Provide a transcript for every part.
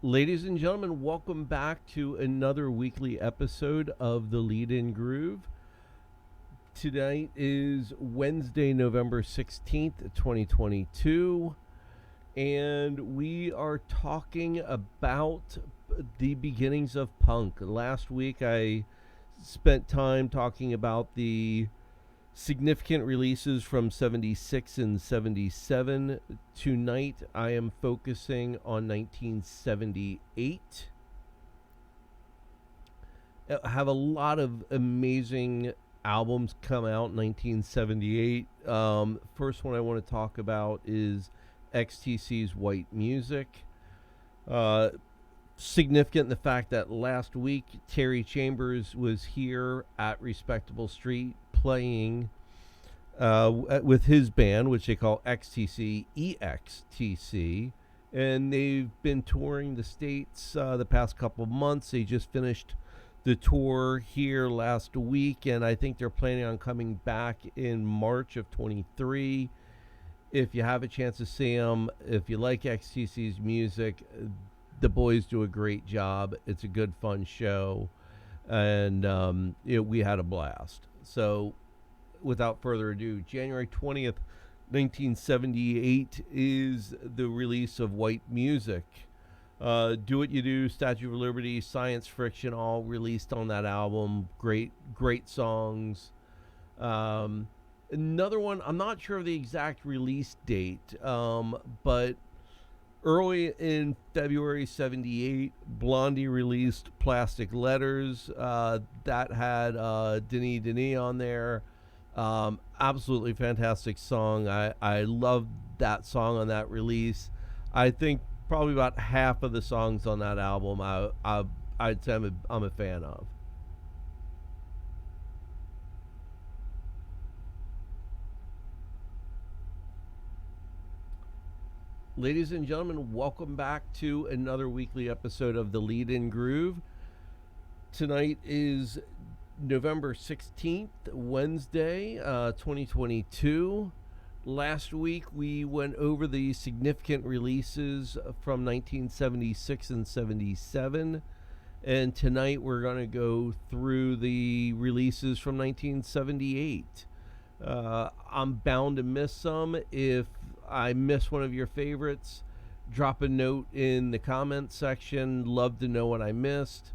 Ladies and gentlemen, welcome back to another weekly episode of the Lead In Groove. Tonight is Wednesday, November 16th, 2022, and we are talking about the beginnings of punk. Last week I spent time talking about the significant releases from 76 and 77. Tonight I am focusing on 1978. Have a lot of amazing albums come out in 1978. First one I want to talk about is XTC's White Music. Uh, Significant in the fact that last week Terry Chambers was here at Respectable Street playing with his band, which they call XTC EXTC, and they've been touring the States the past couple of months. They just finished the tour here last week, and I think they're planning on coming back in March of 23. If you have a chance to see them, if you like XTC's music, the boys do a great job. It's a good, fun show, and we had a blast. So, without further ado, January 20th, 1978 is the release of White Music. Do What You Do, Statue of Liberty, Science Friction, all released on that album. Great songs. Another one, I'm not sure of the exact release date, but early in February 78, Blondie released Plastic Letters. That had Denis Denis on there. Absolutely fantastic song. I love that song on that release. I think probably about half of the songs on that album I'd say I'm a fan of. Ladies and gentlemen, welcome back to another weekly episode of the Lead In Groove. Tonight is November 16th, Wednesday, 2022. Last week we went over the significant releases from 1976 and 77. And tonight we're going to go through the releases from 1978. I'm bound to miss some. If I miss one of your favorites, drop a note in the comments section. Love to know what I missed.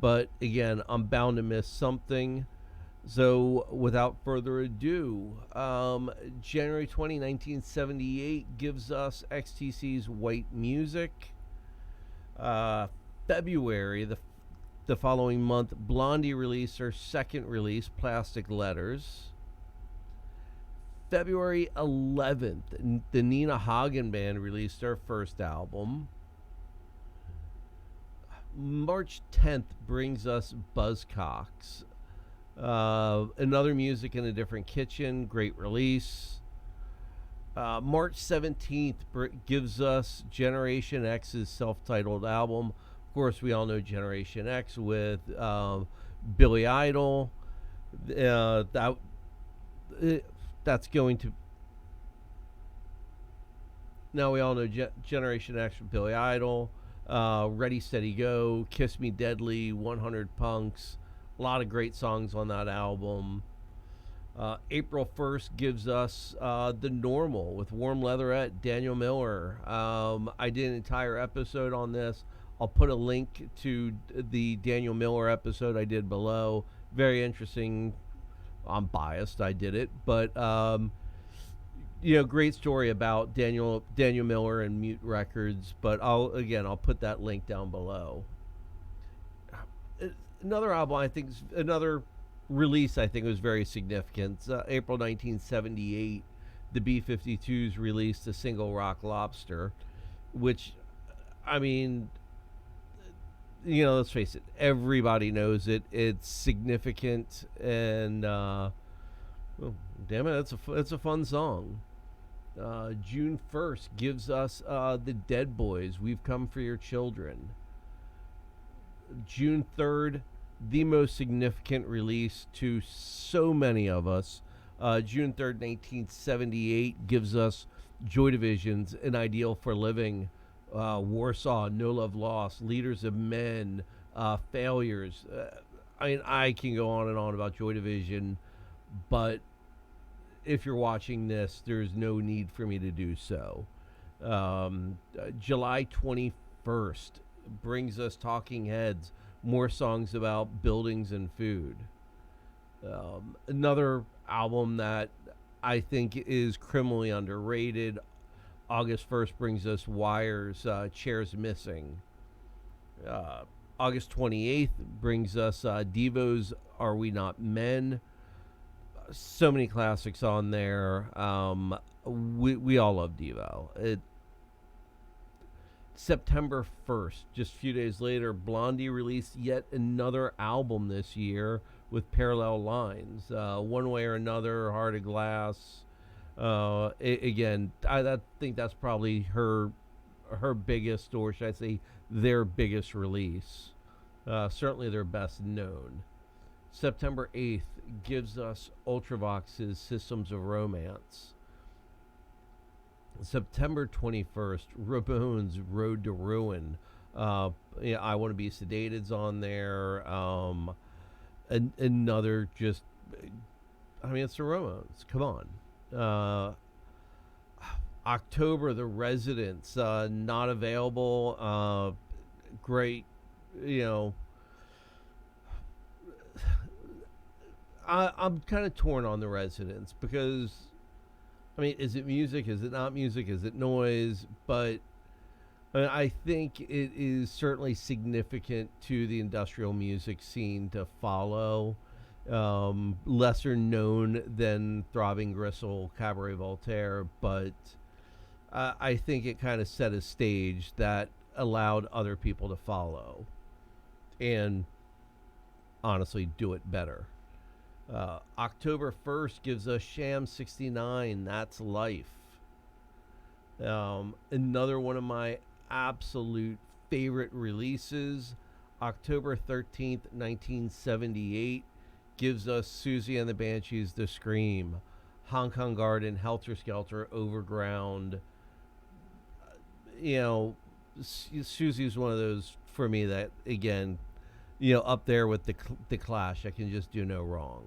But again, I'm bound to miss something. So without further ado, January 20, 1978 gives us XTC's White Music. February, the following month, Blondie released her second release, Plastic Letters. February 11th, the Nina Hagen Band released their first album. March 10th brings us Buzzcocks. Another Music in a Different Kitchen, great release. March 17th gives us Generation X's self-titled album. Of course, we all know Generation X with Billy Idol. That's going to... Now we all know Generation X with Billy Idol. Ready, Steady, Go, Kiss Me Deadly, 100 Punks. A lot of great songs on that album. April 1st gives us The Normal with Warm Leatherette, Daniel Miller. I did an entire episode on this. I'll put a link to the Daniel Miller episode I did below. Very interesting. I'm biased, I did it. But, great story about Daniel Miller and Mute Records. But I'll put that link down below. Another album another release I think was very significant. April 1978, the B-52s released the single Rock Lobster, which, I mean, let's face it, everybody knows it. It's significant, and damn it, it's a fun song. June 1st gives us the Dead Boys, We've Come for Your Children. June 3rd, the most significant release to so many of us. June 3rd, 1978 gives us Joy Division's An Ideal for Living. Warsaw, No Love Lost, Leaders of Men, Failures. I mean, I can go on and on about Joy Division, but if you're watching this, there's no need for me to do so. July 21st brings us Talking Heads, more songs about buildings and food. Another album that I think is criminally underrated. August 1st brings us Wires, Chairs Missing. August 28th brings us Devo's Are We Not Men. So many classics on there. We all love Devo. September 1st, just a few days later, Blondie released yet another album this year with Parallel Lines. One Way or Another, Heart of Glass. Again, I think that's probably her biggest, or should I say, their biggest release. Certainly their best known. September 8th gives us Ultravox's Systems of Romance. September 21st, Ramones' Road to Ruin. Yeah, I Want to Be Sedated's on there. Another just, I mean, it's the Ramones. Come on. October, The Residents, not available. Great, you know. I'm kind of torn on The Residents because, I mean, is it music? Is it not music? Is it noise? But I think it is certainly significant to the industrial music scene to follow. Lesser known than Throbbing Gristle, Cabaret Voltaire, but I think it kind of set a stage that allowed other people to follow and honestly do it better. October 1st gives us Sham 69, That's Life. Another one of my absolute favorite releases, October 13th, 1978, gives us Susie and the Banshees, The Scream, Hong Kong Garden, Helter Skelter, Overground. You know, Susie's one of those, for me, that, again, you know, up there with the Clash. I can just do no wrong.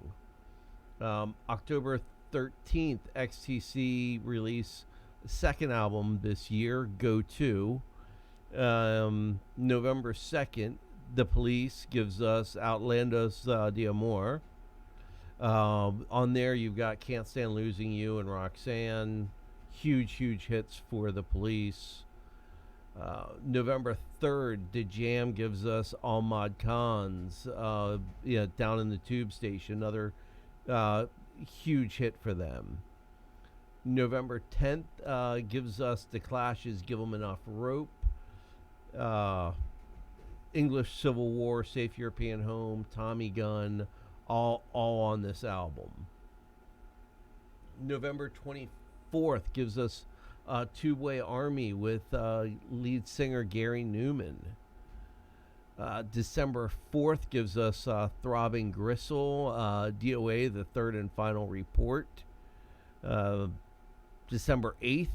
October 13th, XTC release second album this year, Go To. November 2nd, The Police gives us Outlandos d'Amour. On there, you've got Can't Stand Losing You and Roxanne. Huge hits for The Police. November 3rd, The Jam gives us All Mod Cons, Down in the Tube Station, another huge hit for them. November 10th gives us The Clash's Give 'Em Enough Rope. English Civil War, Safe European Home, Tommy Gunn, all on this album. November 24th gives us Two-Way Army with lead singer Gary Newman. December 4th gives us Throbbing Gristle, DOA, The Third and Final Report. December 8th,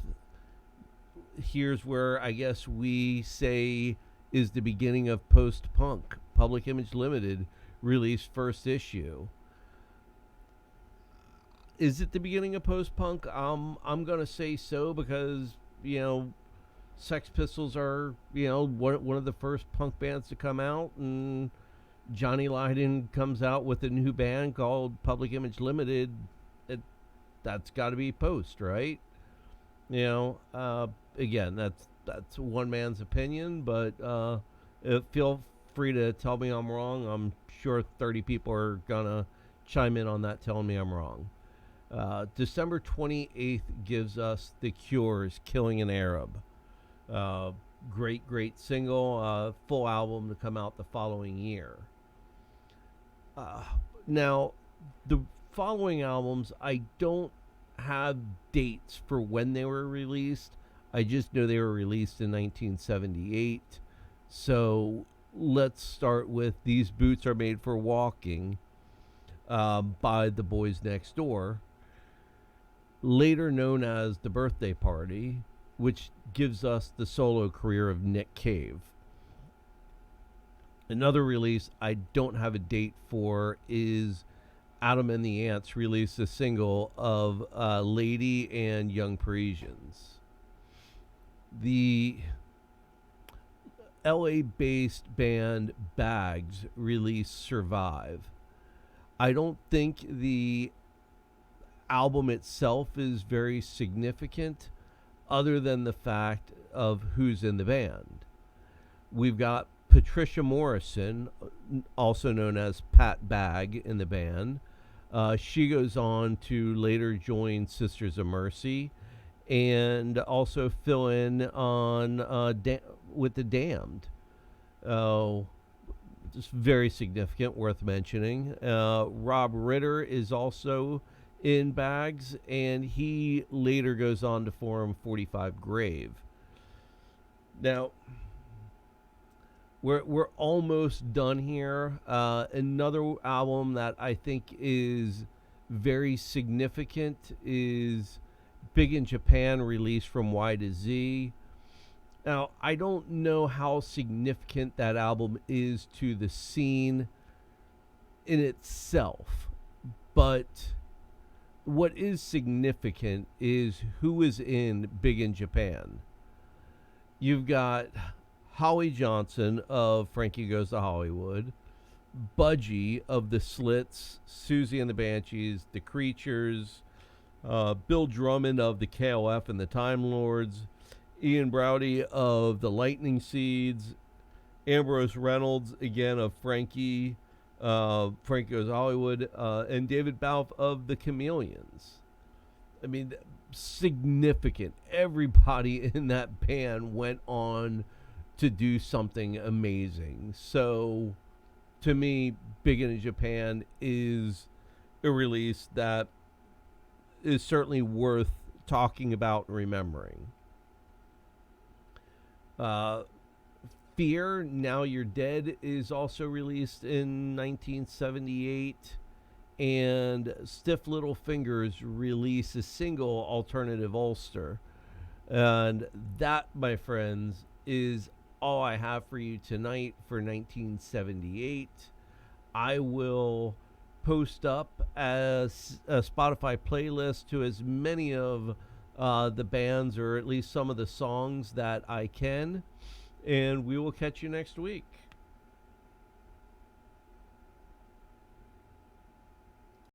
here's where I guess we say is the beginning of post-punk. Public Image Limited released first issue. Is it the beginning of post-punk? I'm going to say so because, you know, Sex Pistols are, you know, one of the first punk bands to come out, and Johnny Lydon comes out with a new band called Public Image Limited. That's got to be post, right? You know, again, that's one man's opinion, but feel free to tell me I'm wrong. I'm sure 30 people are going to chime in on that telling me I'm wrong. December 28th gives us The Cure's Killing an Arab. Great single, full album to come out the following year. Now, the following albums, I don't have dates for when they were released. I just know they were released in 1978. So let's start with These Boots Are Made for Walking by the Boys Next Door. Later known as The Birthday Party, which gives us the solo career of Nick Cave. Another release I don't have a date for is Adam and the Ants released a single of Lady and Young Parisians. The LA-based band Bags released Survive. I don't think the album itself is very significant other than the fact of who's in the band. We've got Patricia Morrison, also known as Pat Bag, in the band. She goes on to later join Sisters of Mercy and also fill in on with the Damned. Just very significant, worth mentioning. Rob Ritter is also in Bags, and he later goes on to form 45 Grave. Now, we're almost done here. Another album that I think is very significant is Big in Japan, released from Y to Z. Now, I don't know how significant that album is to the scene in itself, but what is significant is who is in Big in Japan. You've got Holly Johnson of Frankie Goes to Hollywood, Budgie of The Slits, Susie and the Banshees, The Creatures, Bill Drummond of the KLF and the Time Lords, Ian Browdy of the Lightning Seeds, Ambrose Reynolds, again, of Frankie Goes to Hollywood, and David Balfe of the Chameleons. I mean, significant. Everybody in that band went on to do something amazing. So, to me, Big in Japan is a release that is certainly worth talking about and remembering. Fear, Now You're Dead, is also released in 1978, and Stiff Little Fingers released a single, Alternative Ulster. And that, my friends, is all I have for you tonight for 1978. I will post up as a Spotify playlist to as many of the bands, or at least some of the songs that I can, and we will catch you next week.